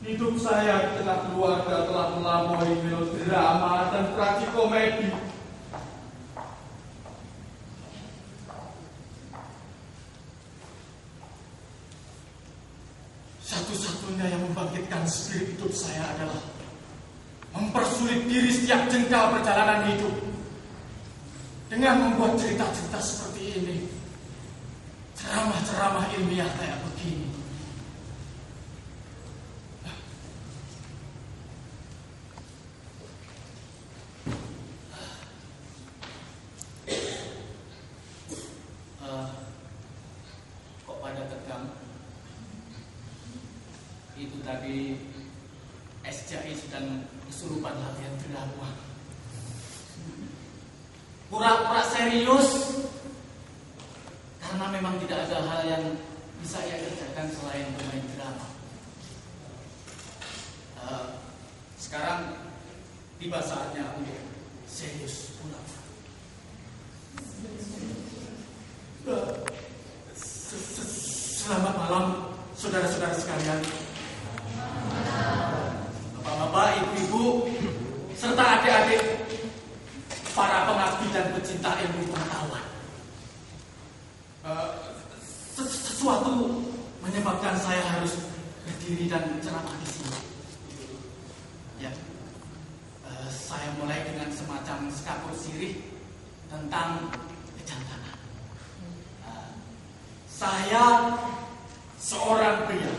Hidup saya di tengah keluarga telah melampaui melodrama dan tragikomedi. Satu-satunya yang membangkitkan spirit hidup saya adalah mempersulit diri setiap jengkal perjalanan hidup dengan membuat cerita-cerita seperti ini, ceramah-ceramah ilmiah kayak begini. Kok pada tegang? Itu tadi SCI sedang kesurupan latihan drama. Pura-pura serius karena memang tidak ada hal yang bisa ia kerjakan selain bermain drama. Sekarang tiba saatnya untuk serius pulang. Selamat malam, saudara-saudara sekalian. Bapak-bapak, ibu-ibu, serta adik-adik, para pengabdi dan pecinta ilmu pengetahuan. Sesuatu menyebabkan saya harus berdiri dan ceramah di sini. Ya, saya mulai dengan semacam skapur sirih tentang kejantanan. Saya seorang pria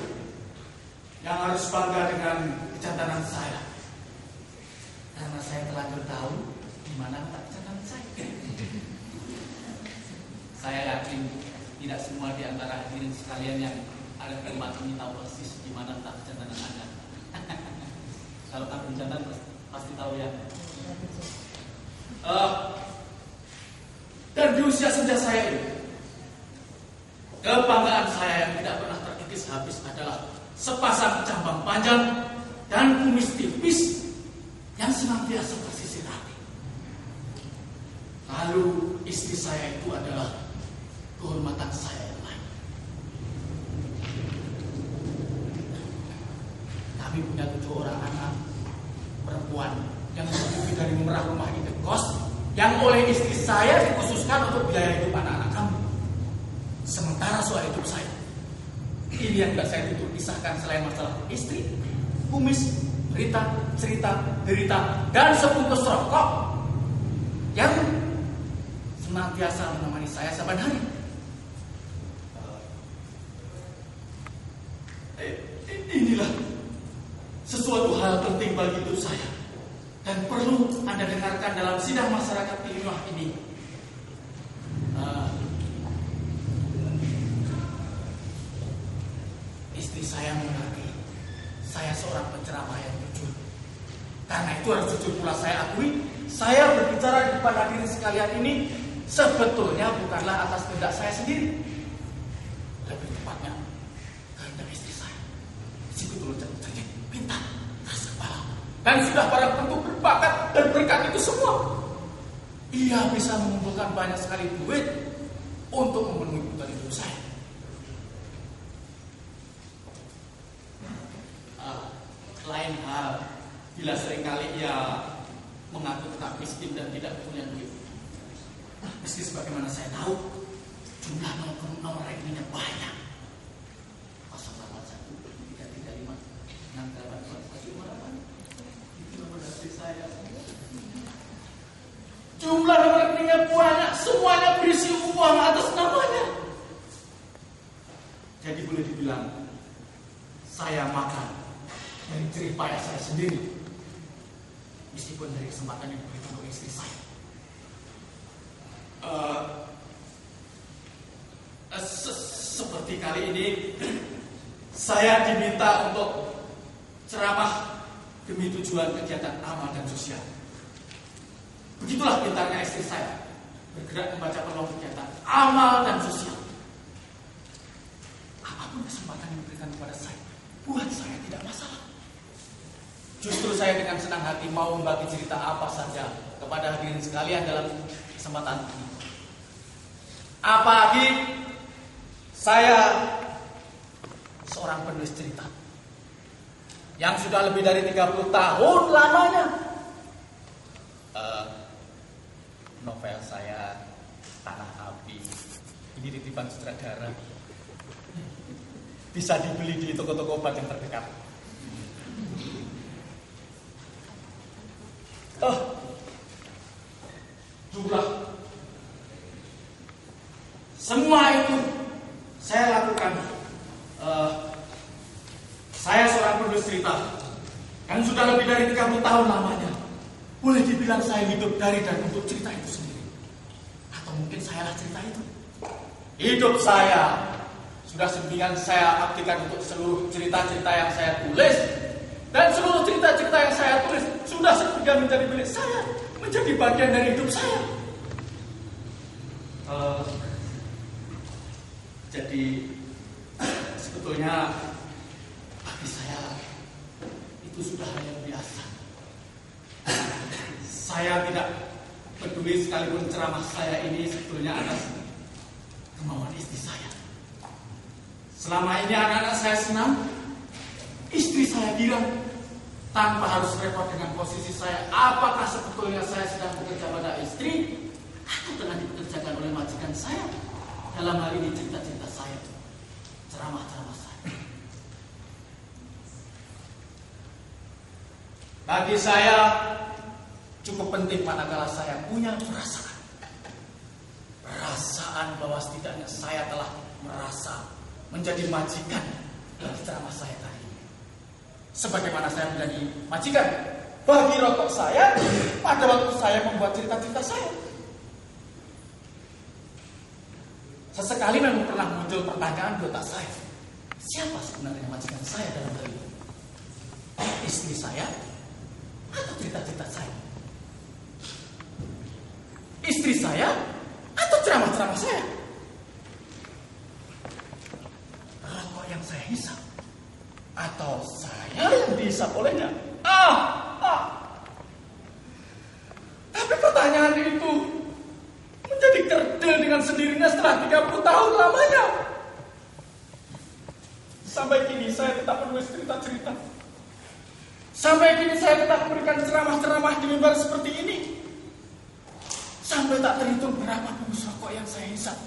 yang harus bangga dengan kejantanan saya, karena saya telanjur tahu di mana letak kejantanan saya. Saya yakin tidak semua di antara hadirin sekalian yang ada di tempat ini tahu persis di mana letak kejantanan Anda. Kalau tahu kejantanan pasti tahu ya. Dan di usia senja saya ini, kebanggaan saya yang tidak pernah terkikis habis adalah sepasang jambang panjang dan kumis tipis yang senantiasa tersisir rapi. Lalu istri saya itu adalah kehormatan saya yang lain. Kami punya 7 orang anak perempuan yang lebih dari memerah rumah indekos yang oleh istri saya dikhususkan untuk biaya hidup anak-anak kami. Sementara soal hidup saya, ini yang tidak saya tutup pisahkan selain masalah istri, kumis, berita, cerita, derita, dan sebungkus rokok yang senantiasa menemani saya saban hari. Inilah sesuatu hal penting bagi hidup saya dan perlu Anda dengarkan dalam sidang masyarakat ilmiah ini. Istri saya mengerti saya seorang penceramah yang jujur. Karena itu harus jujur pula saya akui, saya berbicara di depan hadirin sekalian ini sebetulnya bukanlah atas kehendak saya sendiri. Lebih tepatnya kehendak istri saya. Si betul cerdik, pintar, keras kepala, dan sudah pada bentuk berbakat dan berkat itu semua. Ia bisa mengumpulkan banyak sekali duit untuk memenuhi kebutuhan hidup saya. Lain hal bila seringkali ia mengaku tetap miskin dan tidak punya duit. Meski sebagaimana saya tahu, jumlah nomor rekeningnya banyak. 081-335-682-158. Itu nomor dari saya. Jumlah nomor rekeningnya banyak, semuanya berisi uang atas namanya. Jadi boleh dibilang, saya makan dari jerih payah saya sendiri, meskipun dari kesempatan yang diberikan oleh istri saya. Seperti kali ini, saya diminta untuk ceramah demi tujuan kegiatan amal dan sosial. Begitulah pintarnya istri saya bergerak membaca peluang kegiatan amal dan sosial. Apapun kesempatan yang diberikan kepada saya, buat saya tidak masalah. Justru saya dengan senang hati mau membagi cerita apa saja kepada hadirin sekalian dalam kesempatan ini. Apalagi saya seorang penulis cerita. yang sudah lebih dari 30 tahun lamanya. Novel saya Tanah Api ini titipan sutradara, bisa dibeli di toko-toko obat yang terdekat. Jumlah semua itu saya lakukan. Saya seorang penulis cerita yang sudah lebih dari 30 tahun lamanya. Boleh dibilang saya hidup dari dan untuk cerita itu sendiri. Atau mungkin sayalah cerita itu. Hidup saya sudah sebagian saya abdikan untuk seluruh cerita-cerita yang saya tulis. Dan seluruh cerita-cerita yang saya tulis sudah sebagian menjadi milik saya, menjadi bagian dari hidup saya. Jadi sebetulnya bagi saya itu sudah hal yang biasa. Saya tidak peduli sekalipun ceramah saya ini sebetulnya atas kemauan istri saya. Selama ini anak-anak saya senang, istri saya bilang tanpa harus repot dengan posisi saya, apakah sebetulnya saya sedang bekerja pada istri atau tengah dipekerjakan oleh majikan saya. Dalam hal ini cerita-cerita saya, ceramah-ceramah saya. Bagi saya cukup penting manakala saya punya perasaan bahwa setidaknya saya telah merasa menjadi majikan bagi ceramah saya tadi. Sebagaimana saya menjadi majikan bagi rokok saya pada waktu saya membuat cerita-cerita saya. Sesekali memang pernah muncul pertanyaan di otak saya, siapa sebenarnya majikan saya dalam hal ini? Istri saya atau cerita-cerita saya? Istri saya atau ceramah-ceramah saya? Rokok yang saya hisap atau saya yang dihisap olehnya? Tapi pertanyaan itu menjadi kerdil dengan sendirinya setelah 30 tahun lamanya. Sampai kini saya tetap menulis cerita-cerita. Sampai kini saya tetap memberikan ceramah-ceramah di mimbar seperti ini. Sampai tak terhitung berapa bungkus rokok yang saya hisap.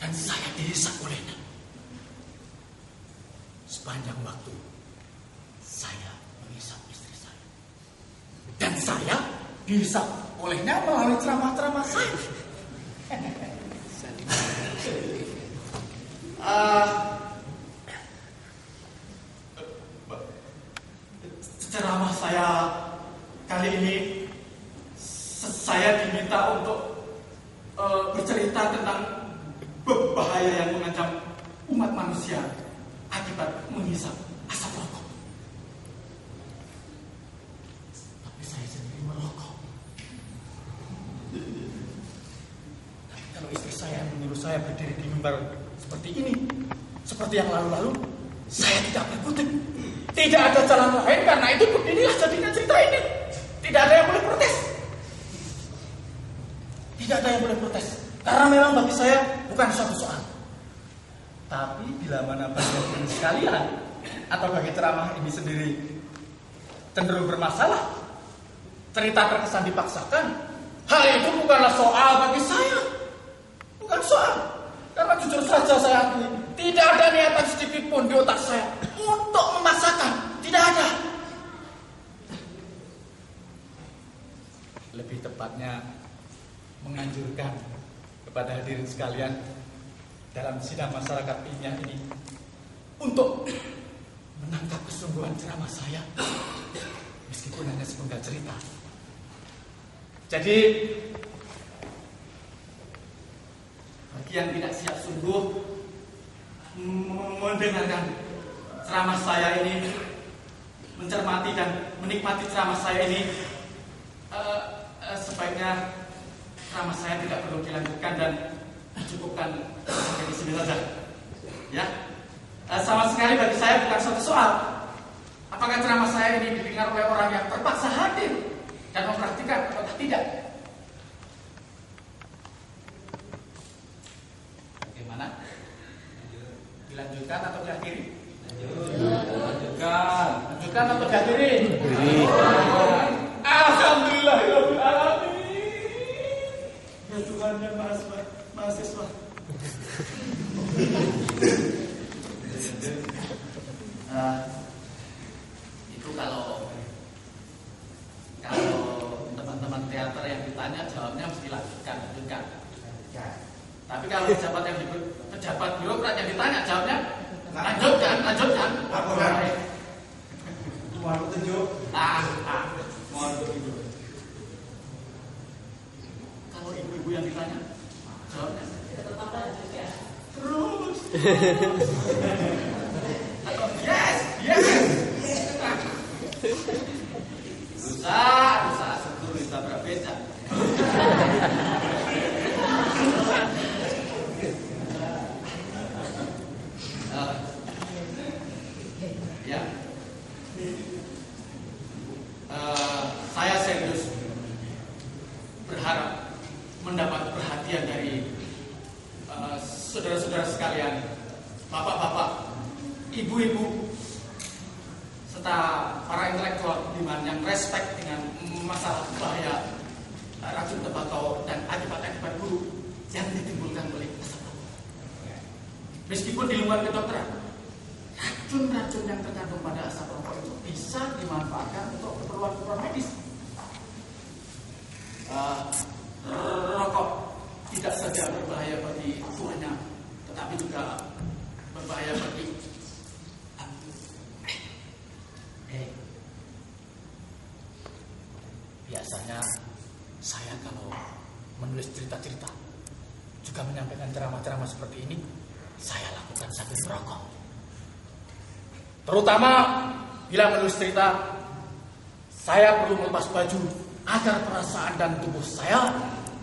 Dan saya dihisap olehnya. Sepanjang waktu saya menghisap istri saya. Dan saya dihisap olehnya melalui ceramah-ceramah saya. Ceramah saya kali ini saya diminta untuk bercerita tentang bahaya yang mengancam umat manusia akibat menghisap asap rokok. Tapi saya sendiri merokok. Tapi kalau istri saya menyuruh saya berdiri di mimbar seperti ini, seperti yang lalu-lalu, saya tidak berkutik. Tidak ada jalan lain karena itu beginilah jadinya cerita ini. Tidak ada yang boleh protes. Tidak ada yang boleh protes. Karena memang bagi saya bukan suatu soal. Tapi bila mana bagi sekalian atau bagi ceramah ini sendiri cenderung bermasalah, cerita terkesan dipaksakan, hal itu bukanlah soal bagi saya. Bukan soal. Karena jujur saja saya akui, tidak ada niatan sedikit pun di otak saya untuk memaksakan. Tidak ada. Lebih tepatnya menganjurkan kepada hadirin sekalian dalam sidang masyarakat ilmiah ini untuk menangkap kesungguhan ceramah saya meskipun hanya sepenggal cerita. Jadi bagi yang tidak siap sungguh mendengarkan ceramah saya ini, mencermati dan menikmati ceramah saya ini, sebaiknya ceramah saya tidak perlu dilanjutkan dan cukupkan sampai di sini saja. Ya, sama sekali bagi saya bukan suatu soal apakah ceramah saya ini didengar oleh orang yang terpaksa hadir dan mempraktikkan atau tidak. Bagaimana? Dilanjutkan atau diakhiri? Lanjutkan. kanan atau tegak kiri? Kiri. Alhamdulillahirabbil alamin. Ya Tuhan yang mahasiswa. Itu kalau teman-teman teater yang ditanya jawabnya mesti lanjutkan. Tapi kalau pejabat birokrat yang ditanya jawabnya lanjutkan. Mohon petunjuk. Mohon petunjuk. Kalau ibu-ibu yang ditanya jawabnya tetap lanjut ya. Terus. Atau yes. Rusak, sebelum ditabrak becak. Saya serius berharap mendapat perhatian dari saudara-saudara sekalian, bapak-bapak, ibu-ibu, serta para intelektual budiman yang respect dengan masalah bahaya racun tembakau dan akibat-akibat buruk yang ditimbulkan oleh asap rokok. Meskipun di luar kedokteran, racun-racun yang terkandung pada asap rokok itu bisa dimanfaatkan untuk keperluan medis. Rokok tidak saja berbahaya bagi tuanya, tetapi juga berbahaya bagi biasanya saya kalau menulis cerita-cerita juga menyampaikan ceramah-ceramah seperti ini, saya lakukan sambil merokok. Terutama bila menulis cerita, saya perlu melepas baju agar perasaan dan tubuh saya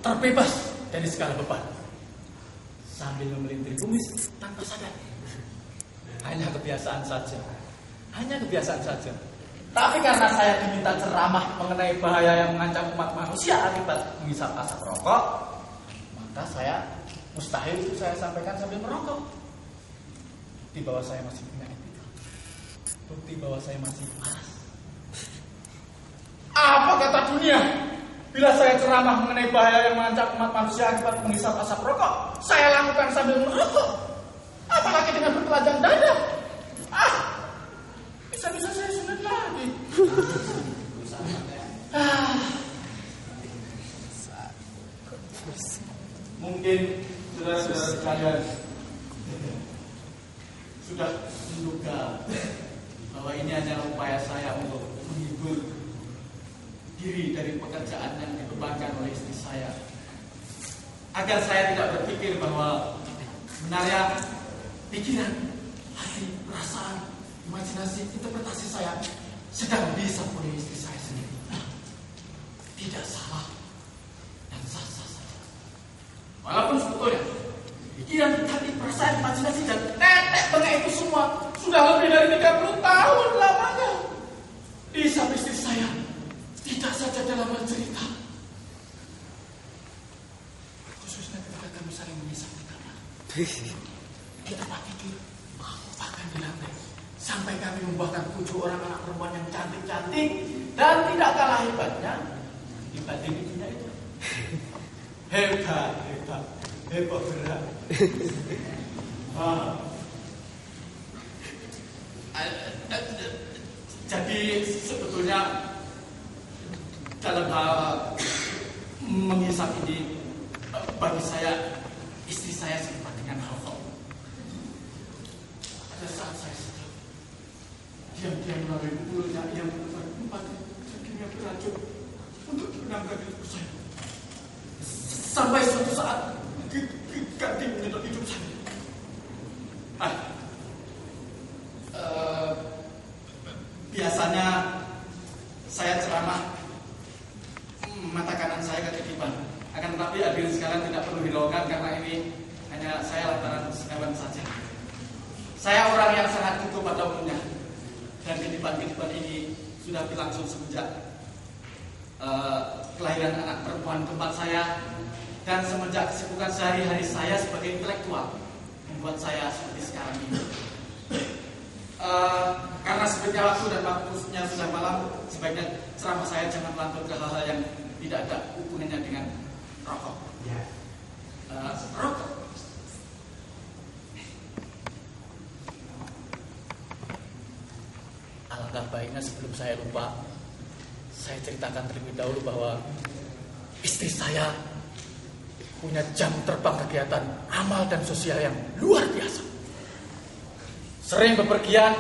terbebas dari segala beban. Sambil memelintir kumis tanpa sadar. Hanya kebiasaan saja. Tapi karena saya diminta ceramah mengenai bahaya yang mengancam umat manusia akibat menghisap asap rokok, maka saya mustahil itu saya sampaikan sambil merokok. Bukti bahwa saya masih punya etika. Bukti bahwa saya masih waras. Apa kata dunia? Bila saya ceramah mengenai bahaya yang mengancam umat manusia akibat menghisap asap rokok, saya lakukan sambil merokok. Apalagi dengan bertelanjang dada. Bisa-bisa saya sunat lagi. Mungkin saudara-saudara sekalian sudah menduga bahwa ini adalah upaya saya untuk menghibur diri dari pekerjaan yang dibebankan oleh istri saya, agar saya tidak berpikir bahwa sebenarnya pikiran, hati, perasaan, imajinasi, interpretasi saya sedang dihisap oleh istri saya sendiri. Tidak salah dan sah-sah saja. Walaupun sebetulnya pikiran, hati, perasaan, imajinasi dan tetek tengah itu semua sudah lebih dari 30 tahun lamanya dihisap istri saya. Tidak saja dalam bercerita, khususnya ketika kami saling mengisap di kamar, di tempat tidur, bahkan di lantai, sampai kami membuahkan 7 orang anak perempuan yang cantik-cantik dan tidak kalah hebatnya dibanding ibunya itu. Hebat berat. Jadi sebetulnya dalam hal menghisap ini, bagi saya, istri saya sempat dengan rokok. Pada saat saya sedang diam-diam melalui mulutnya, ia menemukan 4 kimia beracun untuk menambah hidup saya. Sampai suatu saat ganti menyedot hidup saya. Biasanya saya ceramah, mata kanan saya ketiban. Akan tetapi hadirin sekalian tidak perlu hiraukan karena ini hanya saya lantaran sekawan saja. Saya orang yang sangat gugup pada umumnya, dan ketiban-ketiban ini sudah berlangsung semenjak kelahiran anak perempuan keempat saya, dan semenjak kesibukan sehari-hari saya sebagai intelektual membuat saya seperti sekarang ini. Karena sebaiknya waktu dan waktunya sudah malam, sebaiknya ceramah saya jangan melantur ke hal-hal yang tidak ada hubungannya dengan rokok. Ya. Rokok. Alangkah baiknya sebelum saya lupa, saya ceritakan terlebih dahulu bahwa istri saya punya jam terbang kegiatan amal dan sosial yang luar biasa. Sering bepergian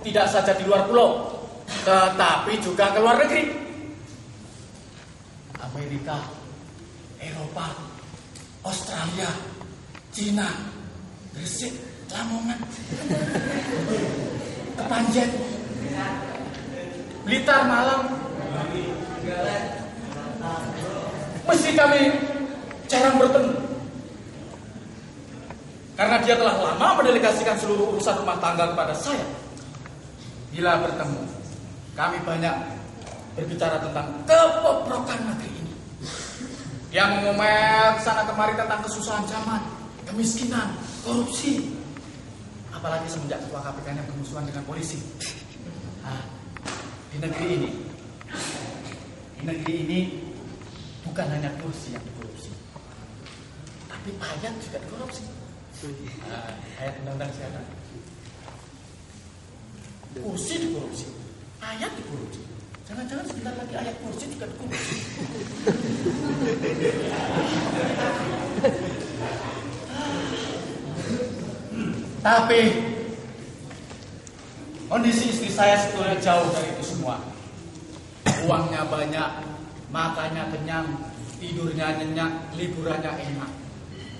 tidak saja di luar pulau, tetapi juga ke luar negeri. Amerika, Eropa, Australia, Cina, Gresik, Lamongan, Kepanjen, Blitar, Malang. Mesti kami jarang bertemu, karena dia telah lama mendelegasikan seluruh urusan rumah tangga kepada saya. Bila bertemu, kami banyak berbicara tentang kebobrokan negeri ini. Dia mengomel sana kemari tentang kesusahan zaman, kemiskinan, korupsi. Apalagi semenjak ketua KPK-nya bermusuhan dengan polisi. Nah, di negeri ini bukan hanya kursi yang dikorupsi, tapi pajak juga dikorupsi. Ayat undang-undang kesehatan, kursi dikorupsi, ayat dikorupsi. Jangan-jangan sebentar lagi ayat kursi juga dikorupsi. Tapi kondisi istri saya sebetulnya jauh dari itu semua. Uangnya banyak, makannya kenyang, tidurnya nyenyak, liburannya enak.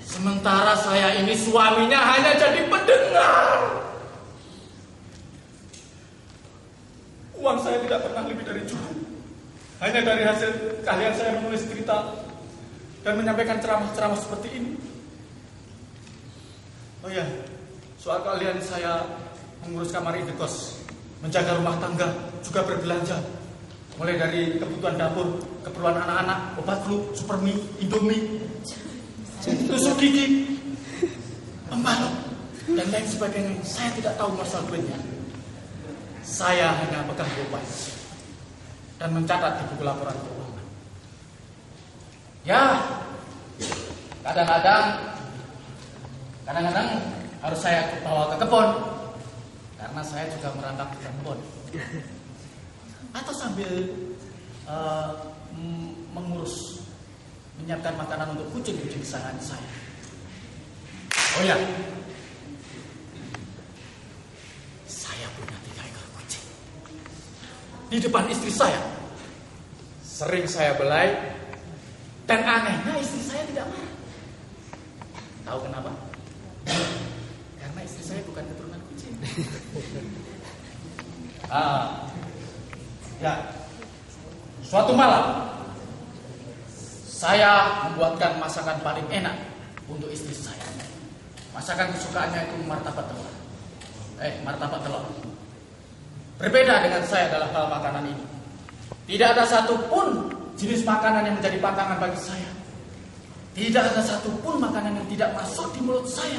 Sementara saya ini suaminya hanya jadi pendengar. Uang saya tidak pernah lebih dari cukup. Hanya dari hasil keahlian saya menulis cerita dan menyampaikan ceramah-ceramah seperti ini. Oh ya, soal keahlian saya mengurus kamar indekos, menjaga rumah tangga, juga berbelanja. Mulai dari kebutuhan dapur, keperluan anak-anak, obat flu, supermi, indomie, tusuk gigi, pembalok, dan lain sebagainya. Saya tidak tahu masalah duitnya. Saya hanya pegang gopay dan mencatat di buku laporan keuangan. Ya, kadang-kadang harus saya bawa ke kebun, karena saya juga merantau di kebun. Atau sambil mengurus, menyiapkan makanan untuk kucing-kucing kesayangan saya. Oh ya, saya punya 3 ekor kucing. Di depan istri saya, sering saya belai, dan anehnya istri saya tidak marah. Tahu kenapa? Karena istri saya bukan keturunan kucing. Ya, suatu malam saya membuatkan masakan paling enak untuk istri saya. Masakan kesukaannya itu martabak telur. Martabak telur. Berbeda dengan saya dalam hal makanan ini. Tidak ada satupun jenis makanan yang menjadi pantangan bagi saya. Tidak ada satupun makanan yang tidak masuk di mulut saya.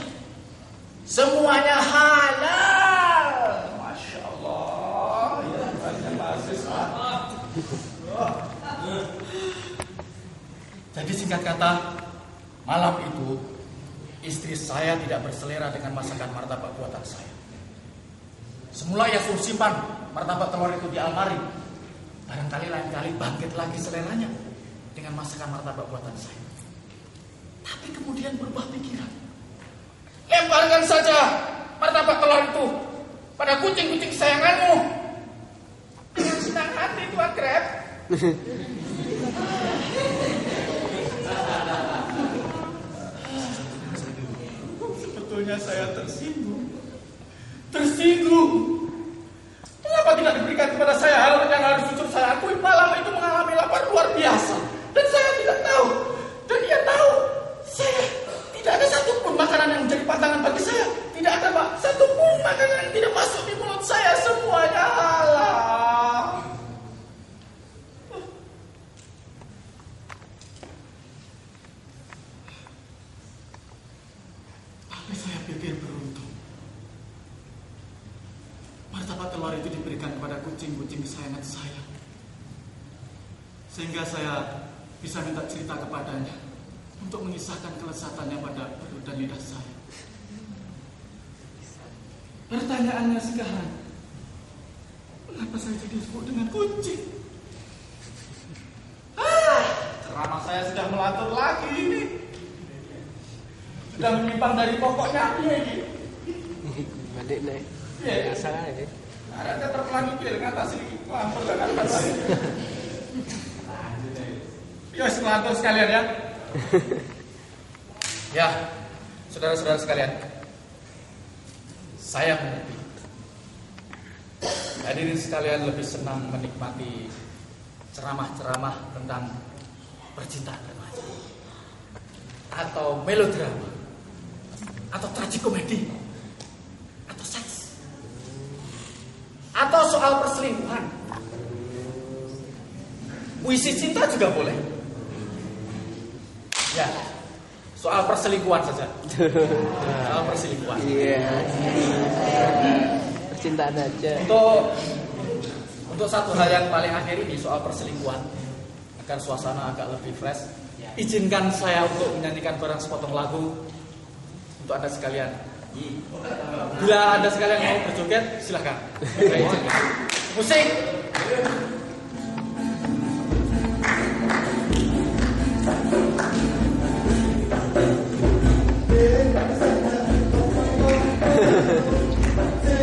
Semuanya halal. Masya Allah. Jadi singkat kata, malam itu istri saya tidak berselera dengan masakan martabak buatan saya. Semula ia suruh simpan martabak telur itu di almari. Barangkali lain kali bangkit lagi seleranya dengan masakan martabak buatan saya. Tapi kemudian berubah pikiran. Lemparkan saja martabak telur itu pada kucing-kucing kesayanganmu. Dengan senang hati Tuan Krep. Sebetulnya saya tersinggung. Kenapa tidak diberikan kepada saya hal yang harus jujur saya akui? Malam itu mengalami lapar luar biasa, dan saya tidak tahu, dan dia tahu. Saya tidak ada satupun makanan yang menjadi pantangan bagi saya. Tidak ada satupun makanan yang tidak masuk di mulut saya. Semuanya halal. Tapi saya pikir beruntung. Martabak telur itu diberikan kepada kucing-kucing kesayangan saya. Sehingga saya bisa minta cerita kepadanya untuk mengisahkan kelezatannya pada perut dan lidah saya. Pertanyaannya sekarang, mengapa saya jadi disebut dengan kucing? Ceramah saya sudah melantur lagi ini. Sudah menyimpang dari pokoknya ini. Balik naik. Iya. Salah ya. Ada terpelanjut ngatasi lantur dan atas. Yos melantur sekalian ya. Ya, saudara-saudara sekalian, saya mengerti. Hadirin sekalian lebih senang menikmati ceramah-ceramah tentang percintaan remaja, atau melodrama, atau tragikomedi, atau seks, atau soal perselingkuhan. Puisi cinta juga boleh. Ya, soal perselingkuhan saja. Soal perselingkuhan. Iya. Percintaan aja. Untuk satu hal yang paling akhir ini, soal perselingkuhan, agar suasana agak lebih fresh, izinkan saya untuk menyanyikan barang sepotong lagu untuk Anda sekalian. Bila Anda sekalian mau berjoget, silakan. Musik.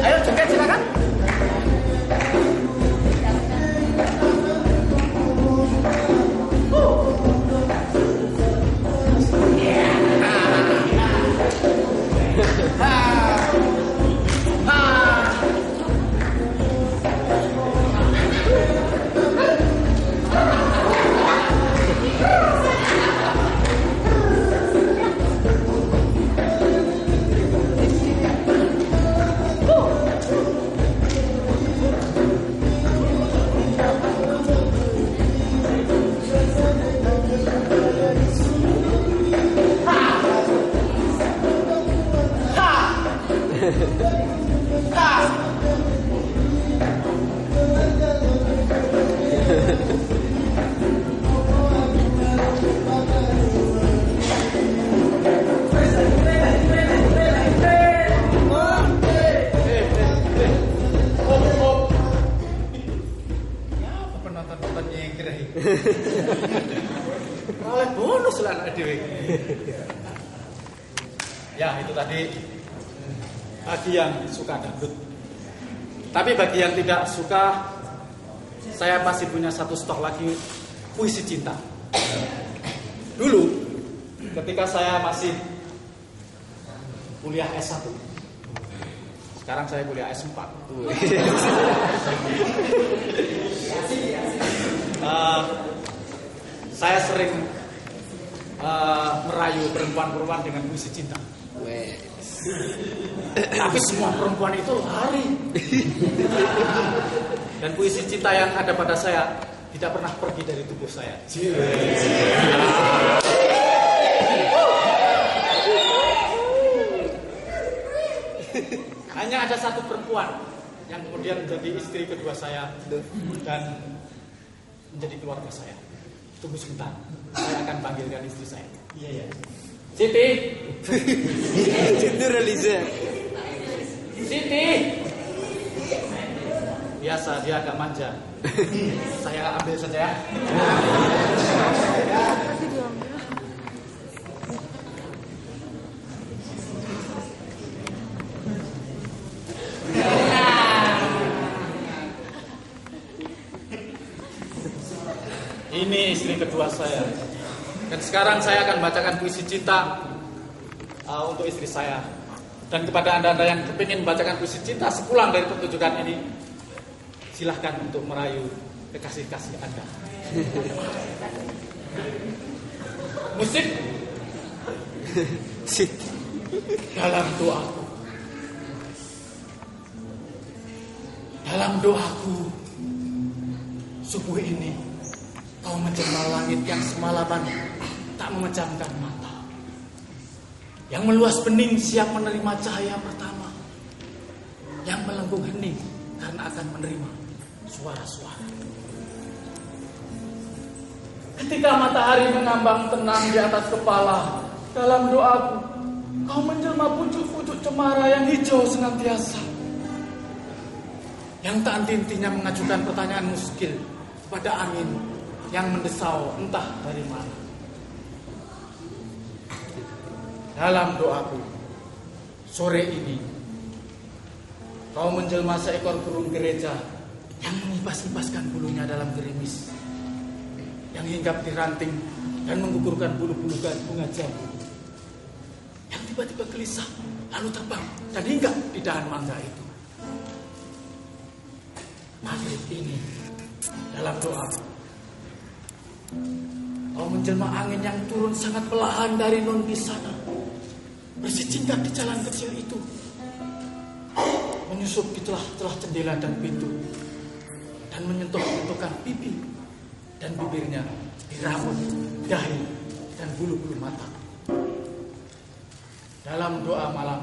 Ayo joget silakan. Oleh bonus lah anak dewe. Ya itu tadi bagi yang suka dangdut. Tapi bagi yang tidak suka, saya masih punya satu stok lagi puisi cinta. Dulu ketika saya masih kuliah S1, sekarang saya kuliah S4. Saya sering merayu perempuan-perempuan dengan puisi cinta. Tapi semua perempuan itu lari. Dan puisi cinta yang ada pada saya tidak pernah pergi dari tubuh saya. Hanya ada satu perempuan yang kemudian menjadi istri kedua saya dan menjadi keluarga saya. Tunggu sebentar, saya akan panggilkan istri saya. Iya. Siti. Siti Reliza. Siti. Biasa dia agak manja. Saya ambil saja ya. Ini istri kedua saya. Dan sekarang saya akan bacakan puisi cinta untuk istri saya. Dan kepada anda yang kepingin membacakan puisi cinta sepulang dari pertunjukan ini, silahkan untuk merayu kekasih-kasih anda. Musik. Dalam doaku. Dalam doaku subuh ini kau menjemah langit yang semalaman tak memejamkan mata, yang meluas bening siap menerima cahaya pertama, yang melengkung hening karena akan menerima suara-suara. Ketika matahari mengambang tenang di atas kepala, dalam doaku, kau menjelma pucuk-pucuk cemara yang hijau senantiasa. Yang tak henti-hentinya mengajukan pertanyaan muskil kepada angin yang mendesau entah dari mana. Dalam doaku, sore ini, kau menjelma seekor burung gereja yang mengipas-ipaskan bulunya dalam gerimis, yang hinggap di ranting dan menggugurkan bulu-bulu bunga jambu, yang tiba-tiba gelisah lalu terbang dan hinggap di dahan mangga itu. Maghrib ini, dalam doa, kau menjelma angin yang turun sangat perlahan dari non di sana, bersingkat di jalan kecil itu, menyusup di celah-celah jendela dan pintu, dan menyentuh-sentuhkan pipi dan bibirnya di rambut, dahi, dan bulu-bulu mata. Dalam doa malam,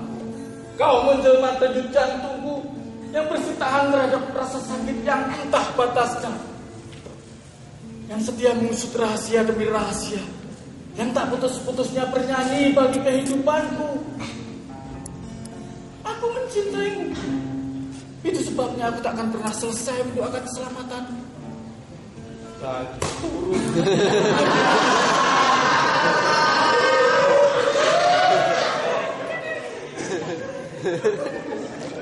kau menjelma denyut jantungku yang bersitahan terhadap rasa sakit yang entah batasnya, yang setia mengusut rahasia demi rahasia, yang tak putus-putusnya bernyanyi bagi kehidupanku. Aku mencintaimu. Itu sebabnya aku tak akan pernah selesai mendoakan keselamatan. Turun.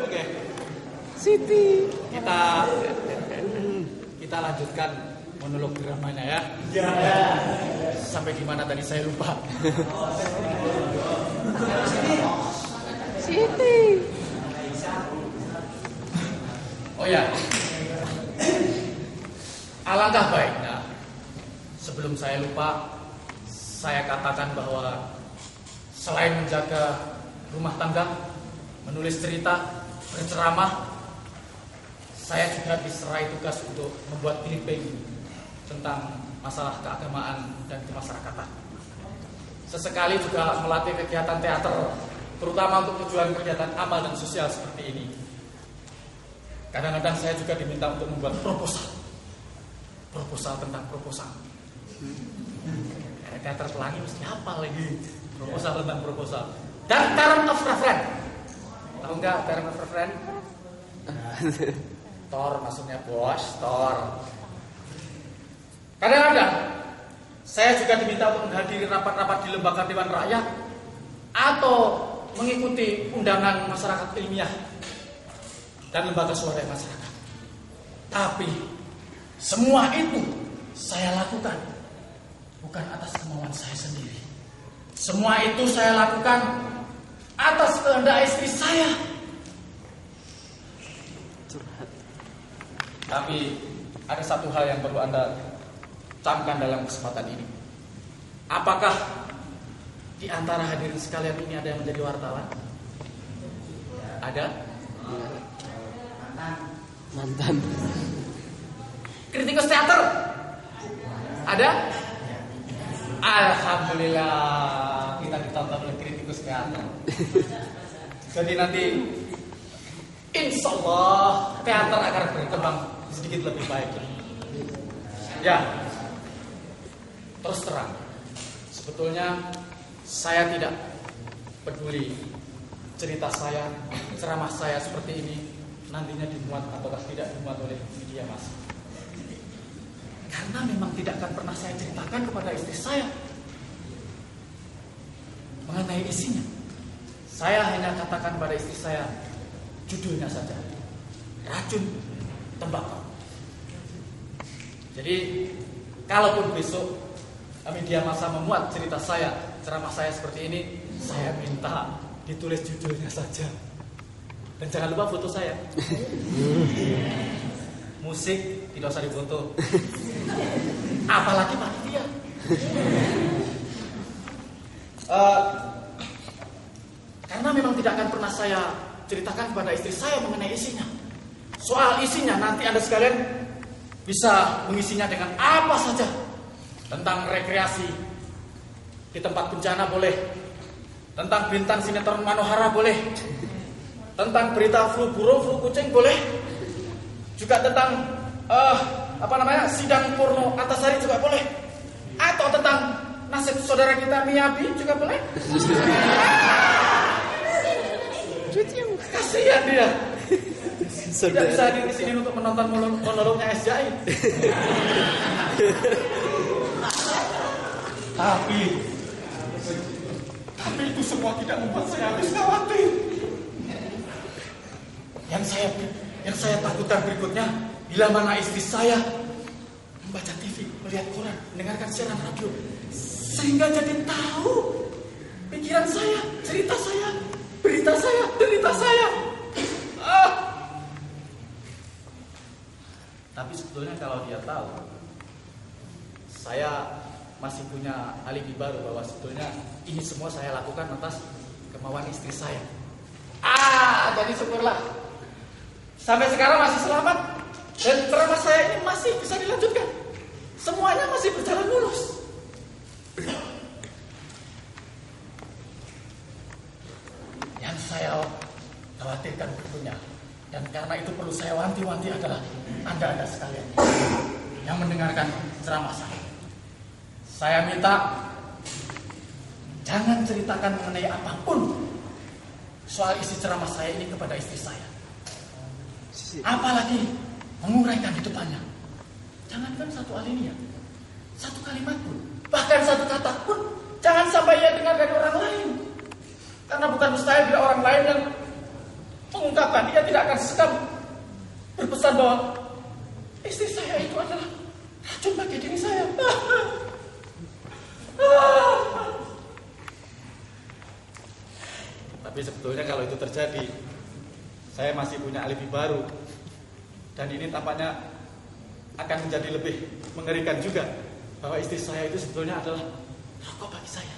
Oke. Siti. Kita lanjutkan monolog dramanya ya. Ya. Sampai di mana tadi saya lupa. Siti. Oh ya. Alangkah baiknya sebelum saya lupa, saya katakan bahwa selain menjaga rumah tangga, menulis cerita, berceramah, saya juga diserai tugas untuk membuat clipping tentang masalah keagamaan dan kemasyarakatan. Sesekali juga melatih kegiatan teater, terutama untuk tujuan kegiatan amal dan sosial seperti ini. Kadang-kadang saya juga diminta untuk membuat proposal tentang proposal. Teater pelangi mesti hafal lagi proposal tentang proposal. Dan term of reference. Tahu nggak term of reference? Tor maksudnya bos, tor. Kadang-kadang saya juga diminta untuk menghadiri rapat-rapat di lembaga Dewan Rakyat atau mengikuti undangan masyarakat ilmiah dan lembaga swadaya masyarakat. Tapi semua itu saya lakukan bukan atas kemauan saya sendiri. Semua itu saya lakukan atas kehendak istri saya. Tapi ada satu hal yang perlu Anda camkan dalam kesempatan ini. Apakah di antara hadirin sekalian ini ada yang menjadi wartawan? Ada? Mantan. Kritikus teater? Ada? Alhamdulillah kita ditonton oleh kritikus teater. Jadi nanti insya Allah teater akan berkembang sedikit lebih baik. Ya, terus terang, sebetulnya saya tidak peduli cerita saya, ceramah saya seperti ini nantinya dimuat ataukah tidak dimuat oleh media massa. Karena memang tidak akan pernah saya ceritakan kepada istri saya mengenai isinya. Saya hanya katakan pada istri saya judulnya saja, racun tembakau. Jadi kalaupun besok media massa memuat cerita saya, ceramah saya seperti ini, saya minta ditulis judulnya saja. Dan jangan lupa foto saya. Musik tidak usah difoto. Apalagi panitia. Karena memang tidak akan pernah saya ceritakan kepada istri saya mengenai isinya. Soal isinya nanti Anda sekalian bisa mengisinya dengan apa saja. Tentang rekreasi di tempat bencana boleh, tentang bintang sinetron Manohara boleh, tentang berita flu burung, flu kucing boleh, juga tentang sidang porno Antasari juga boleh, atau tentang nasib saudara kita Miyabi juga boleh. Kasihan dia. Tidak bisa hadir di sini untuk menonton monolognya SJI. Tapi itu semua tidak membuat saya habis khawatir. Yang saya takutkan berikutnya, bila mana istri saya membaca TV, melihat koran, mendengarkan siaran radio, sehingga jadi tahu pikiran saya, cerita saya, berita saya, derita saya. Tapi sebetulnya kalau dia tahu, saya masih punya alibi baru bahwa sebetulnya ini semua saya lakukan atas kemauan istri saya. Jadi syukurlah. Sampai sekarang masih selamat. Dan ceramah saya ini masih bisa dilanjutkan. Semuanya masih berjalan mulus. Yang saya khawatirkan tentunya, dan karena itu perlu saya wanti-wanti adalah Anda sekalian yang mendengarkan ceramah saya. Saya minta jangan ceritakan mengenai apapun soal isi ceramah saya ini kepada istri saya. Apalagi menguraikan di depannya. Jangankan satu alinea, satu kalimat pun, bahkan satu kata pun jangan sampai ia dengar dari orang lain. Karena bukan mustahil bila orang lain yang mengungkapkan, dia tidak akan sesekali berpesan bahwa istri saya itu adalah racun bagi diri saya. Tapi sebetulnya kalau itu terjadi, saya masih punya alibi baru. Dan ini tampaknya akan menjadi lebih mengerikan juga, bahwa istri saya itu sebetulnya adalah rokok bagi saya.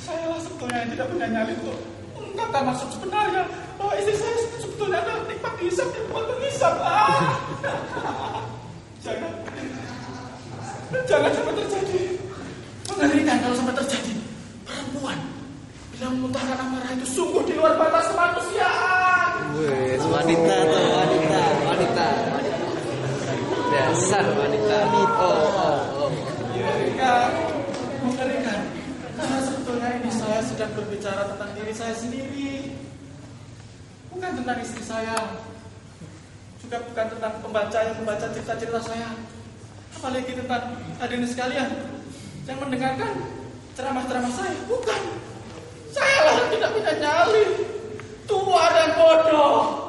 Saya sebetulnya yang tidak punya nyali untuk mengungkapkan maksud sebenarnya, bahwa istri saya sebetulnya adalah nikmat hisap yang buat menghisap. Jangan sampai terjadi. Mengerikan kalau sampai terjadi. Perempuan bila memuntahkan amarah itu sungguh di luar batas kemanusiaan. Wanita. Dasar wanita. Mengerikan. Karena sebetulnya ini saya sedang berbicara tentang diri saya sendiri, bukan tentang istri saya, juga bukan tentang pembaca yang membaca cerita-cerita saya, apalagi tentang hadirin sekalian yang mendengarkan ceramah-ceramah saya. Bukan, saya lah yang tidak punya nyali, tua dan bodoh.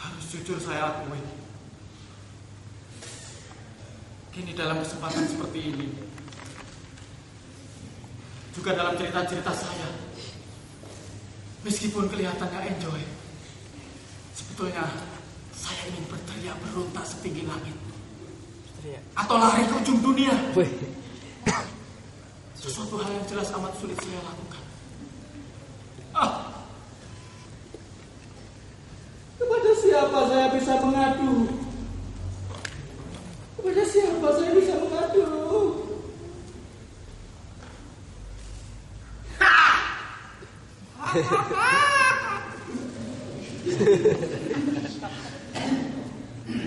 Harus jujur saya akui, kini dalam kesempatan seperti ini, juga dalam cerita-cerita saya, meskipun kelihatannya enjoy, sebetulnya saya ingin berteriak berontak setinggi langit, atau lari ke ujung dunia. Sesuatu hal yang jelas amat sulit saya lakukan. Kepada siapa saya bisa mengadu? Kepada siapa saya bisa mengadu?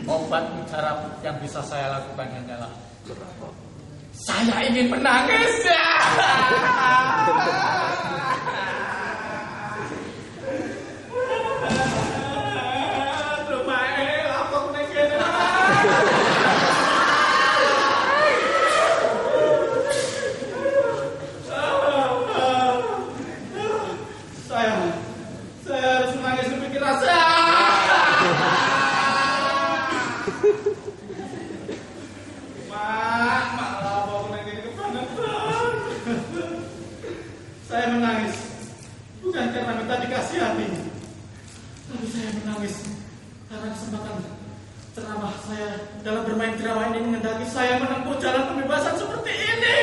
Obat mujarab yang bisa saya lakukan hanyalah saya ingin menangis. Saya harus menangis lebih keras. Saya menangis bukan karena minta dikasihani, tapi saya menangis karena kesempatan ceramah saya dalam bermain drama ini mengendaki saya menempuh jalan pembebasan seperti ini.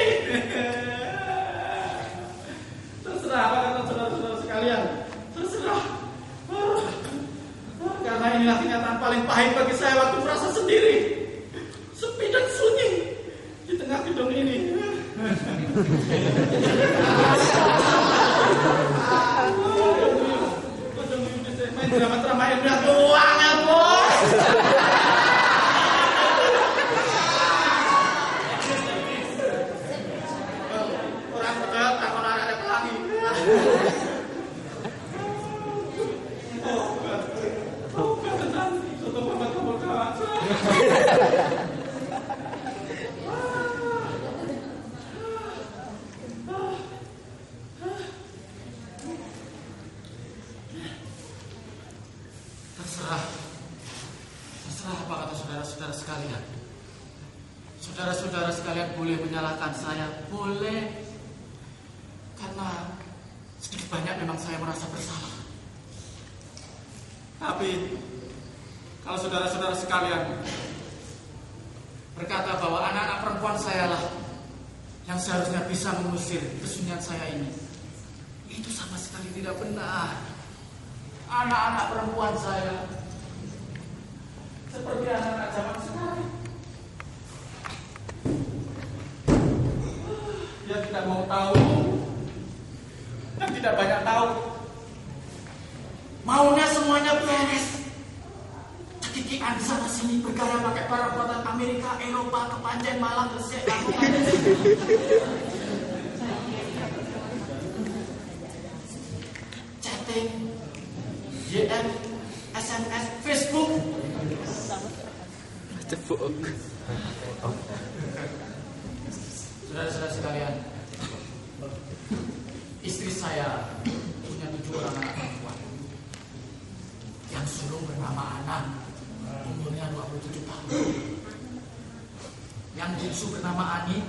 Terserah apa kata saudara-saudara sekalian, terserah. Karena inilah kenyataan paling pahit bagi saya waktu merasa sendiri. Main drama-drama ilmiah doang ya, Bos. Orang pedot takon arek pelangi. Terserah apa kata saudara-saudara sekalian. Saudara-saudara sekalian boleh menyalahkan saya, boleh. Karena sedikit banyak memang saya merasa bersalah. Tapi kalau saudara-saudara sekalian berkata bahwa anak-anak perempuan saya lah yang seharusnya bisa mengusir kesunyian saya ini, itu sama sekali tidak benar. Anak-anak perempuan saya seperti anak-anak zaman sekarang. Dia tidak mau tahu dan tidak banyak tahu. Maunya semuanya beres. Cekikian di sana sini bergaya pakai barang buatan Amerika, Eropa, kepanjen, Malang, Gresik, Lamongan. Chatting, DM, SMS, Facebook. Saudara-saudara sekalian, istri saya punya 7 orang anak perempuan. Yang sulung bernama Anan, umurnya 27 tahun. Yang bungsu bernama Ani,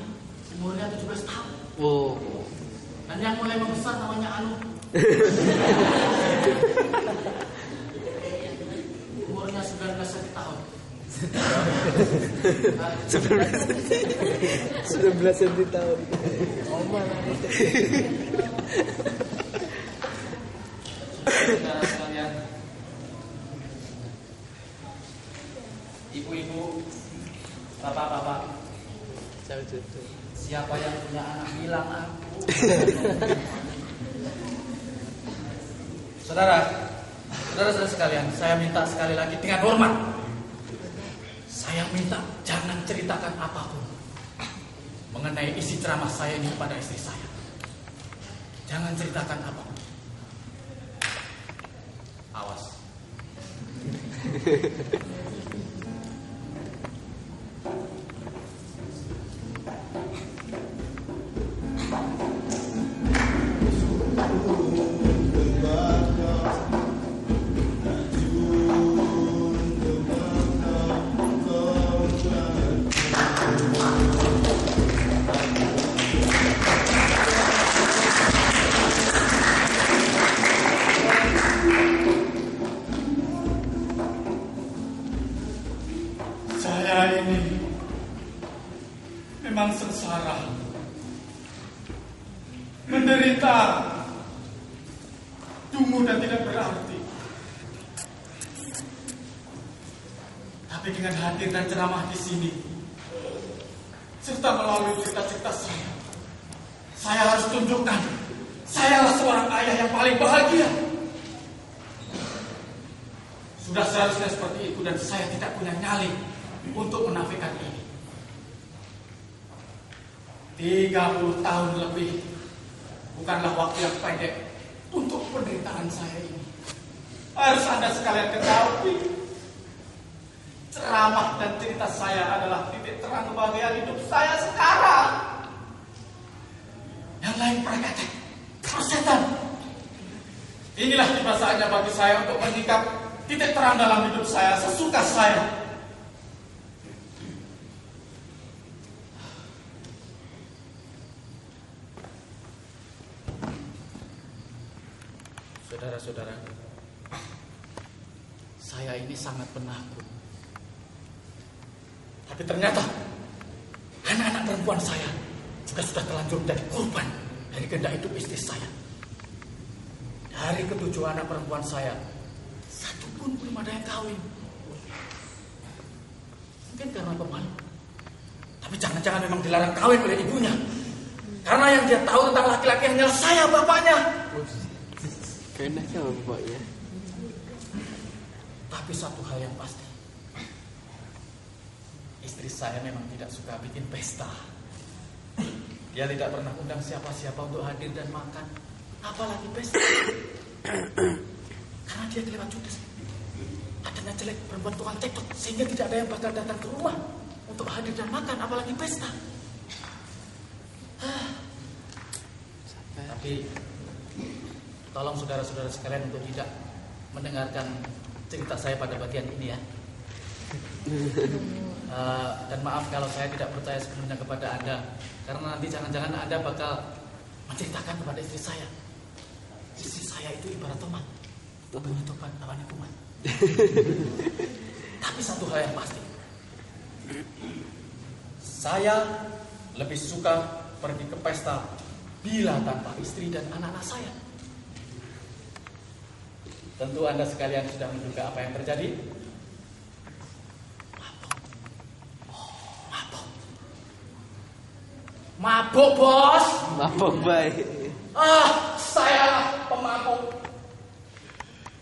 umurnya 17 tahun. Oh. Dan yang mulai membesar namanya Anu. Umurnya 19 tahun. 19 tahun. Oh malah. Saudara sekalian, ibu-ibu, bapak-bapak, siapa yang punya anak bilang aku. Saudara-saudara sekalian, saya minta sekali lagi dengan hormat. Saya minta jangan ceritakan apapun mengenai isi ceramah saya ini kepada istri saya. Jangan ceritakan apapun. Awas. Saya ini memang sengsara, menderita, dungu dan tidak berarti. Tapi dengan hadir dan ceramah di sini, serta melalui cerita-cerita saya harus tunjukkan sayalah seorang ayah yang paling bahagia. Sudah seharusnya seperti itu dan saya tidak punya nyali untuk menafikan ini. 30 tahun lebih bukanlah waktu yang pendek untuk penderitaan saya ini. Harus Anda sekalian ketahui, ceramah dan cerita saya adalah titik terang kebahagiaan hidup saya sekarang. Yang lain praktek, setan. Inilah tiba saatnya bagi saya untuk menyikap titik terang dalam hidup saya sesuka saya. Saudara-saudara, saya ini sangat penakut. Tapi ternyata anak-anak perempuan saya juga sudah terlanjur menjadi korban dari kehendak hidup istri saya. Dari ke-7 anak perempuan saya, 1 pun belum ada yang kawin. Mungkin karena pemalu. Tapi jangan-jangan memang dilarang kawin oleh ibunya. Karena yang dia tahu tentang laki-laki hanya saya, bapaknya. Kena sama bapaknya. Tapi satu hal yang pasti, istri saya memang tidak suka bikin pesta. Dia tidak pernah undang siapa-siapa untuk hadir dan makan, apalagi pesta. Karena dia kelewat judes. Adanya jelek, perempuan tukang cekcok, sehingga tidak ada yang bakal datang ke rumah untuk hadir dan makan, apalagi pesta. Tapi tolong saudara-saudara sekalian untuk tidak mendengarkan cerita saya pada bagian ini ya. Dan maaf kalau saya tidak percaya sepenuhnya kepada Anda, karena nanti jangan-jangan Anda bakal menceritakan kepada istri saya. Istri saya itu ibarat tomat, punya tobat lawannya kumat. Tapi satu hal yang pasti, saya lebih suka pergi ke pesta bila tanpa istri dan anak-anak saya. Tentu Anda sekalian sudah menduga apa yang terjadi. Mabuk, bos. Mabuk baik. Saya pemabuk.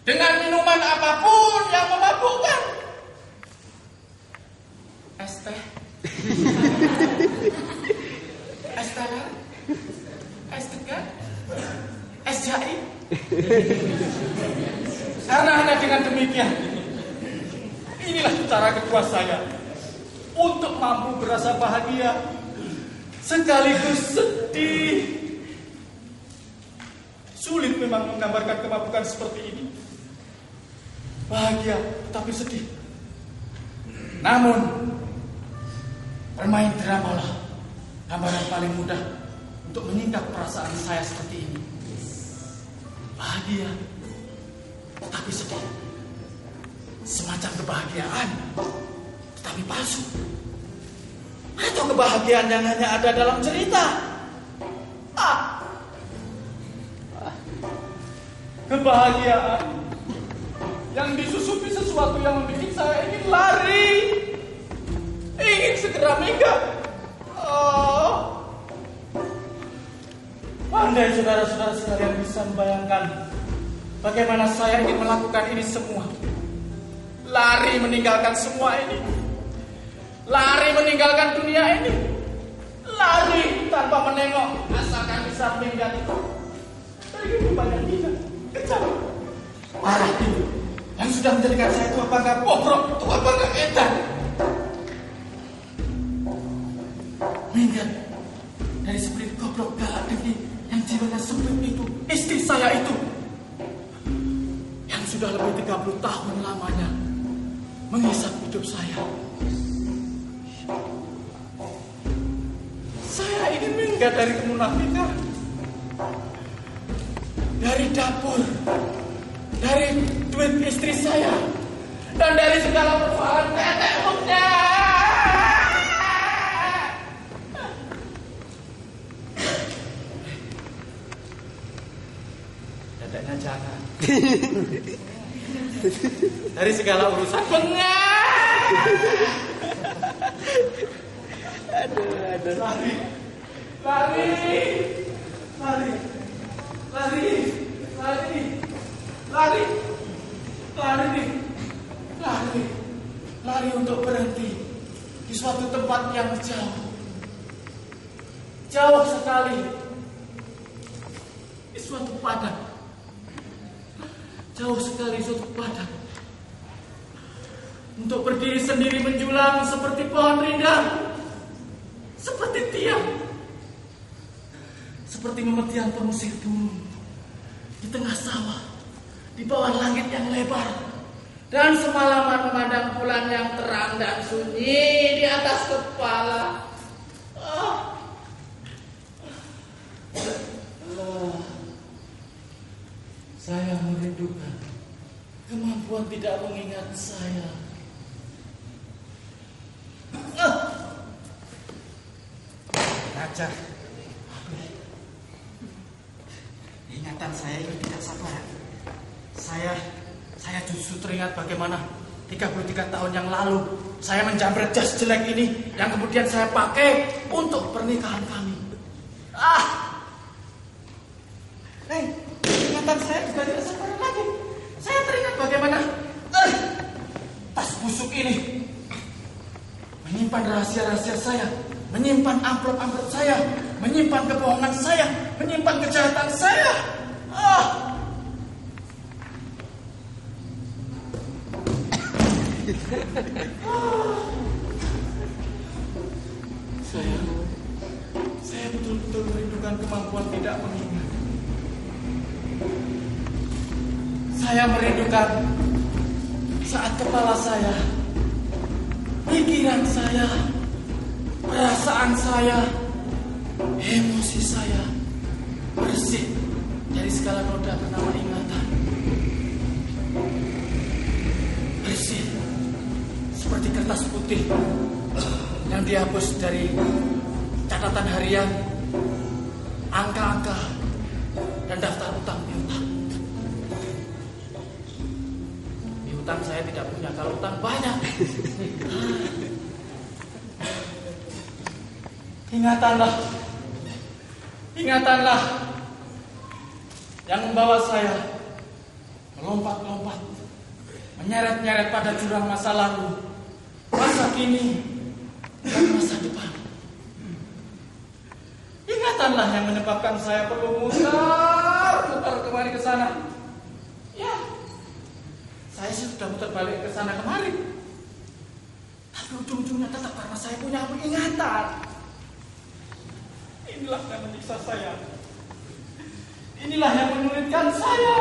Dengan minuman apapun yang memabukkan. Es teh. Es teler. Es tegar. Es jahe. Karena hanya dengan demikian, inilah cara kedua saya untuk mampu berasa bahagia sekaligus sedih. Sulit memang menggambarkan kemabukan seperti ini. Bahagia tapi sedih. Namun bermain drama lah gambaran paling mudah untuk menyingkap perasaan saya seperti ini. Bahagia tetapi sedih. Semacam kebahagiaan tetapi palsu. Atau kebahagiaan yang hanya ada dalam cerita. Kebahagiaan yang disusupi sesuatu yang membuat saya ingin lari, ingin segera minggat. Andai saudara-saudara sekalian bisa membayangkan bagaimana saya ingin melakukan ini semua. Lari meninggalkan semua ini. Lari meninggalkan dunia ini. Lari tanpa menengok, asalkan bisa minggat. Begitu banyak tidak kecap. Parah itu yang sudah menjadikan saya tua bangga bobrok, tua bangga edan. Minggat dari spirit goblok galak dengki yang jiwanya sempit itu, istri saya itu yang sudah lebih 30 tahun lamanya menghisap hidup saya. Saya ingin minggat dari kemunafikan, dari dapur, dari duit istri saya, dan dari segala persoalan tetek buknya. Dadanya jangan. Dari segala urusan bengak. Aduh. Lari. Lari untuk berhenti di suatu tempat yang jauh sekali, di suatu padang, jauh sekali suatu padang, untuk berdiri sendiri menjulang seperti pohon rindang, seperti tiang, seperti memetian pengusir burung di tengah sawah, di bawah langit yang lebar, dan semalaman memandang bulan yang terang dan sunyi di atas kepala. Saya merindukan kemampuan tidak mengingat saya. Ngajar. Ingatan saya ini tidak sabar. Saya justru teringat bagaimana 33 tahun yang lalu saya menjamret jas jelek ini yang kemudian saya pakai untuk pernikahan kami. Ingatan saya juga tidak sabaran lagi. Saya teringat bagaimana tas busuk ini menyimpan rahasia-rahasia saya, menyimpan amplop-amplop saya, menyimpan kebohongan saya, menyimpan kejahatan saya. Saya betul-betul merindukan kemampuan tidak mengingat. Saya merindukan saat kepala saya, pikiran saya, perasaan saya, emosi saya bersih dari segala noda bernama ingatan. Bersih seperti kertas putih yang dihapus dari catatan harian, angka-angka, dan daftar utang piutang. Piutang saya tidak punya, kalau utang banyak. Ingatanlah yang membawa saya melompat-lompat, menyeret-nyeret pada jurang masa lalu, masa kini, dan masa depan. Ingatanlah yang menyebabkan saya perlu mutar kemari ke sana. Ya, saya sudah muter balik ke sana kemari. Tapi ujung-ujungnya tetap karena saya punya ingatan. Inilah yang menyiksa saya. Inilah yang menyulitkan saya.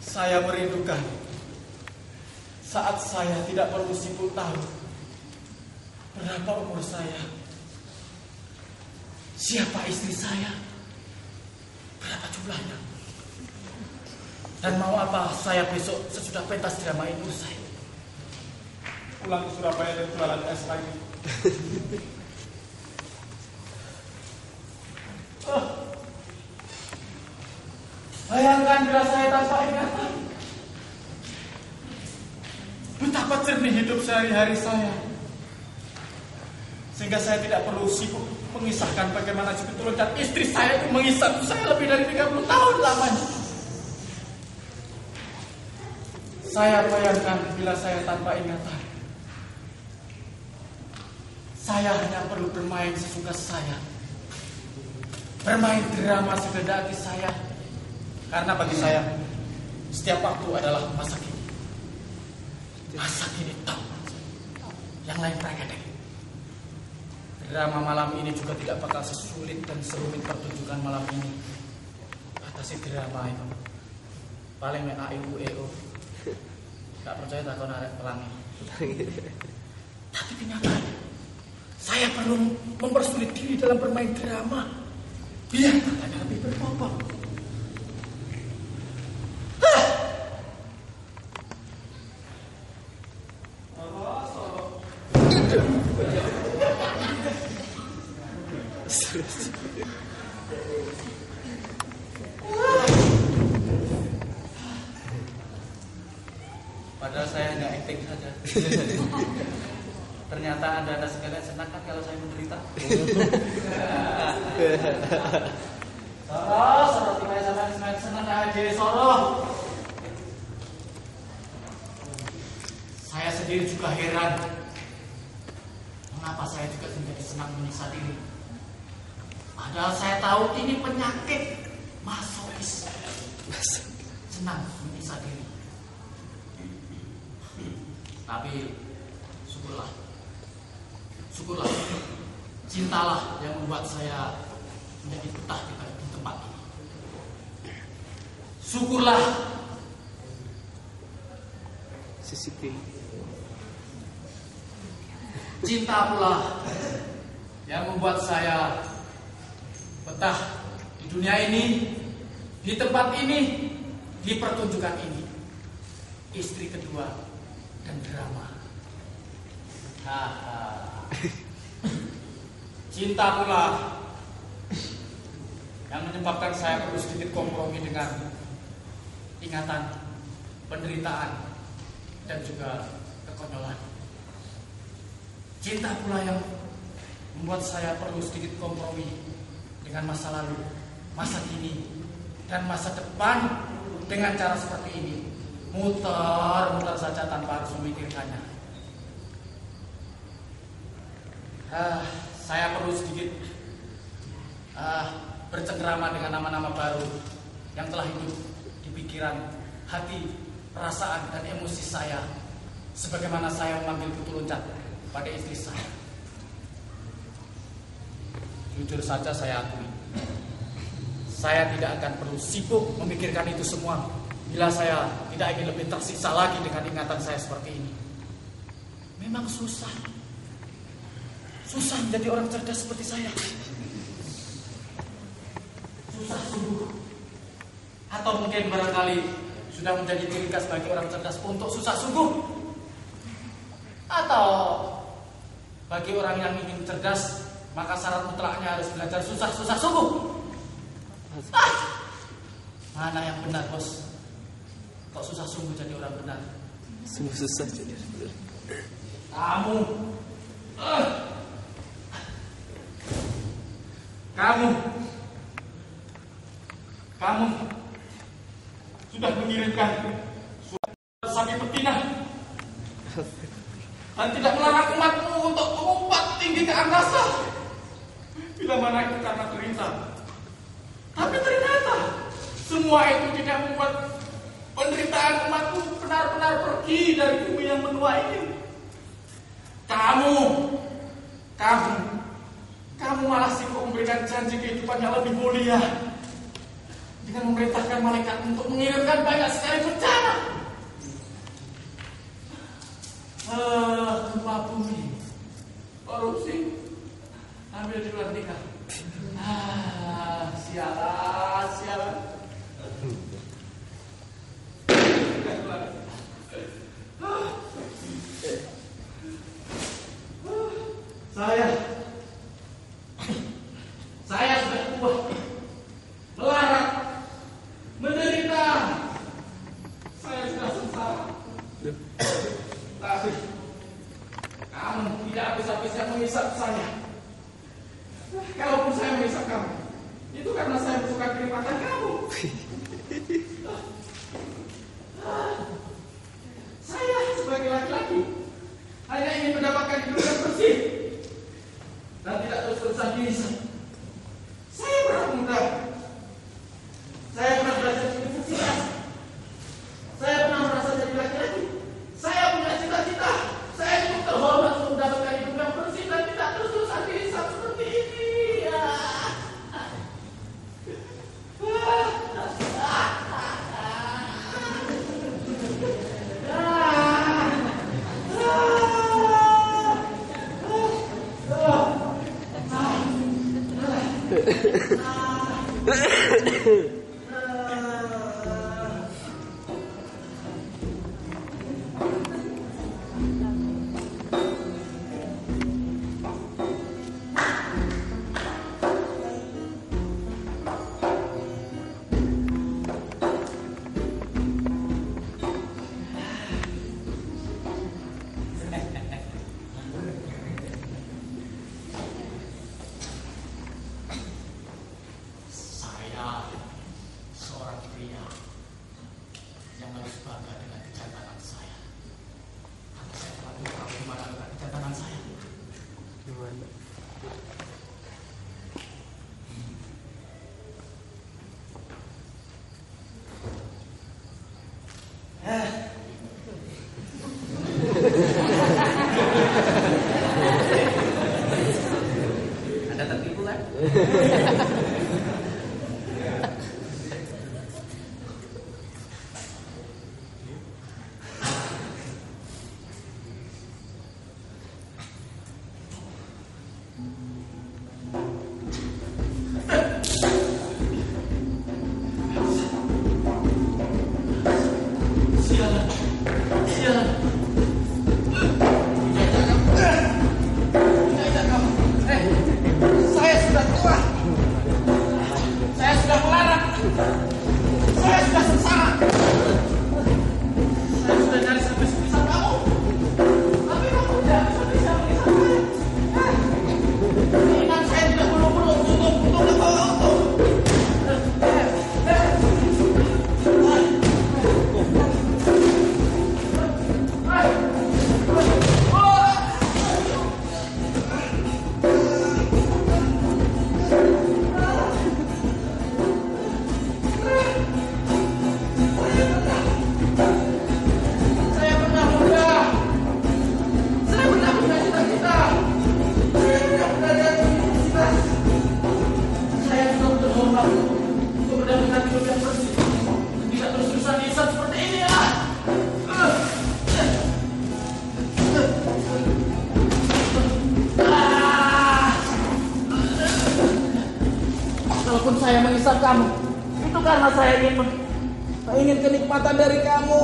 Saya merindukan saat saya tidak perlu sibuk tahu berapa umur saya, siapa istri saya, berapa jumlahnya, dan mau apa saya besok sesudah pentas drama ini usai. Pulang ke Surabaya dan jualan es lagi. Bayangkan bila saya tanpa ingatan, betapa jernih hidup sehari-hari saya, sehingga saya tidak perlu sibuk mengisahkan bagaimana sebetulnya dan istri saya itu mengisah saya lebih dari 30 tahun lamanya. Saya bayangkan bila saya tanpa ingatan, saya hanya perlu bermain sesuka saya, bermain drama sekehendaki saya, karena bagi saya setiap waktu adalah masa kini. Masa kini tahu, yang lain pragedek. Drama malam ini juga tidak bakal sesulit dan serumit pertunjukan malam ini. Atasi drama itu paling AIUEO. Gak percaya takon arek pelangi. Tapi kenyataannya saya perlu mempersulit diri dalam bermain drama biar katanya lebih berbobot. Padahal saya hanya acting saja. Ternyata anda sekalian senang kan kalau saya menderita. Soro, tinggal sama senang aja, Soro. Saya sendiri juga heran, mengapa saya juga menjadi senang menyiksa diri. Padahal saya tahu ini penyakit masokis. Senang menyiksa diri. Tapi syukurlah, cintalah yang membuat saya menjadi betah di tempat ini. Syukurlah cinta pula yang membuat saya betah di dunia ini, di tempat ini, di pertunjukan ini. Istri kedua dan drama. Cinta pula yang menyebabkan saya perlu sedikit kompromi dengan ingatan, penderitaan, dan juga kekonyolan. Cinta pula yang membuat saya perlu sedikit kompromi dengan masa lalu, masa kini, dan masa depan dengan cara seperti ini. Muter-muter saja tanpa harus memikirkannya. Saya perlu sedikit bercengkrama dengan nama-nama baru yang telah hidup di pikiran, hati, perasaan, dan emosi saya, sebagaimana saya memanggil kutu loncat pada istri saya. Jujur saja saya akui, saya tidak akan perlu sibuk memikirkan itu semua bila saya tidak ingin lebih tersiksa lagi dengan ingatan saya seperti ini. Memang susah menjadi orang cerdas seperti saya. Susah sungguh. Atau mungkin barangkali sudah menjadi ciri khas bagi orang cerdas untuk susah sungguh. Atau bagi orang yang ingin cerdas, maka syarat mutlaknya harus belajar susah sungguh. Mana yang benar, bos? Kok susah sungguh jadi orang benar? Sungguh susah jadi orang benar. Kamu sudah mengirimkan sapi betina dan tidak melarang umatmu untuk mengumpat tinggi ke angkasa. Bila mana itu karena perintah. Tapi ternyata semua itu tidak membuat penderitaan umatku benar-benar pergi dari bumi yang menua ini. Kamu malah sibuk memberikan janji kehidupan yang lebih mulia dengan memerintahkan malaikat untuk mengirimkan banyak sekali bencana. Gempa bumi, korupsi, ambil di luar nikah. Sialan. Saya sudah tua, melarat, menderita. Saya sudah sengsara. Tapi kamu tidak bisa menghisap saya. Kalaupun saya menghisap kamu, itu karena saya suka kenikmatan kamu. Saya sebagai laki-laki hanya ingin mendapatkan hidup yang bersih dan tidak terus-terusan dihisap. Saya pernah muda. Saya pernah belajar di universitas. Saya pernah merasa jadi laki-laki. Saya punya cita-cita. Saya cukup terhormat untuk mendapatkan hidup yang bersih dan tidak terus-terusan dihisap seperti ini. menyiksa kamu. Itu karena saya ingin kenikmatan dari kamu.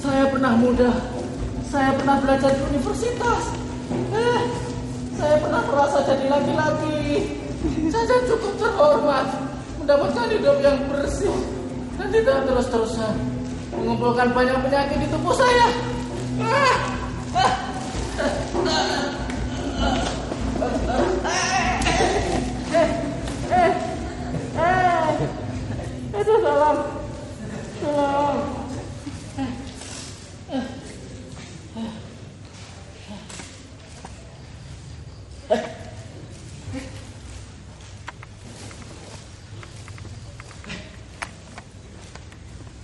Saya pernah muda. Saya pernah belajar di universitas. Saya pernah merasa jadi laki-laki. Saya cukup terhormat, mendapatkan hidup yang bersih, dan tidak terus-terusan mengumpulkan banyak penyakit di tubuh saya. Itu salam.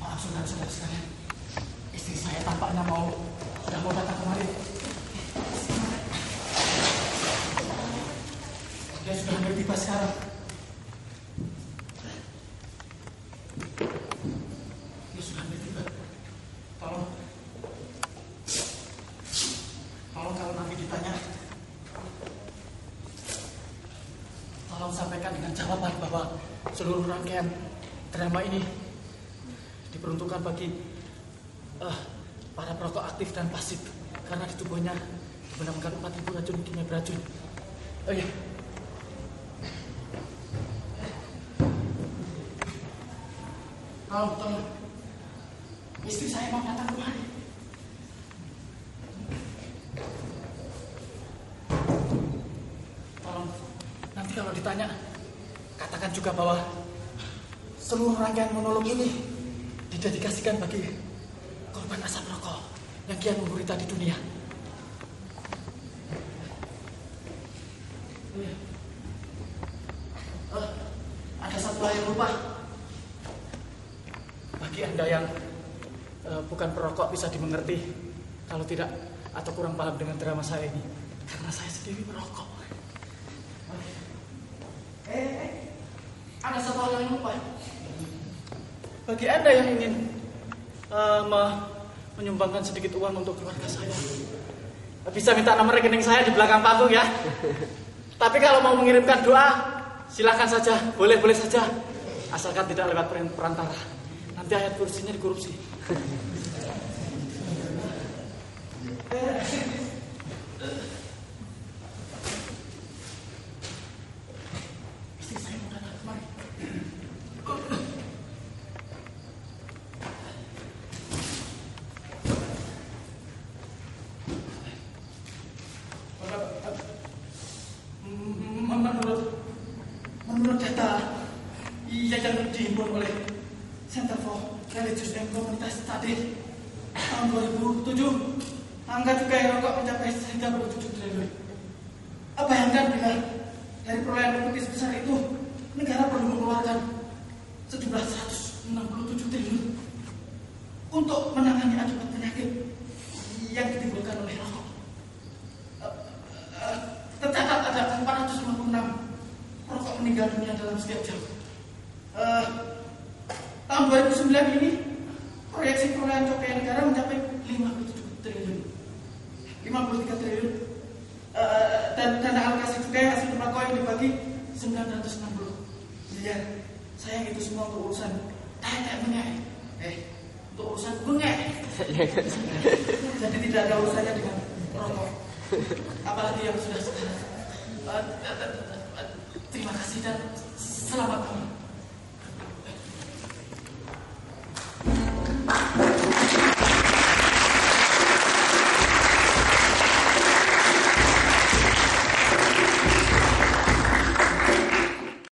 Maaf saudara-saudara sekalian, istri saya tampaknya sudah mau datang kemari. Dia sudah hampir tiba sekarang. Dia sudah hampir tiba. Tolong kalau nanti ditanya, tolong sampaikan dengan jawaban bahwa seluruh rangkaian drama ini diperuntukkan bagi para perokok aktif dan pasif, karena di tubuhnya menemukan 4.000 racun kimia beracun. Oh iya. Tolong. Istri saya mau datang kemari. Tolong, nanti kalau ditanya, katakan juga bahwa seluruh rangkaian monolog ini didedikasikan bagi korban asap rokok yang kian menderita di dunia. Ada satu hal yang lupa. Bagi Anda yang bukan perokok bisa dimengerti kalau tidak atau kurang paham dengan drama saya ini, karena saya sendiri merokok. Ada satu hal yang lupa. Bagi Anda yang ingin menyumbangkan sedikit uang untuk keluarga saya, bisa minta nomor rekening saya di belakang panggung ya. Tapi kalau mau mengirimkan doa, silakan saja, boleh saja, asalkan tidak lewat perantara. Nanti ayat kursinya dikorupsi. Istri saya mau datang kemari. Menurut data yang dihimpun oleh Center for Religious and Community Studies tahun 2007, angka cukai rokok mencapai 37 triliun. Bayangkan bila dari perolehan penduduk sebesar itu, negara perlu mengeluarkan sejumlah 167 triliun untuk menangani akibat penyakit yang ditimbulkan oleh rokok. Tercatat ada 456 perokok meninggal dunia dalam setiap jam. Tahun 2009 ini proyeksi perolehan cukai negara mencapai 57 triliun, 53 triliun, dan dana alokasi cukai hasil tembakau yang dibagi 960 miliar. Sayang itu semua untuk urusan kayak bengek, untuk urusan bengek. Jadi tidak ada urusannya dengan rokok, apalagi yang sudah sekarang. Terima kasih dan selamat malam.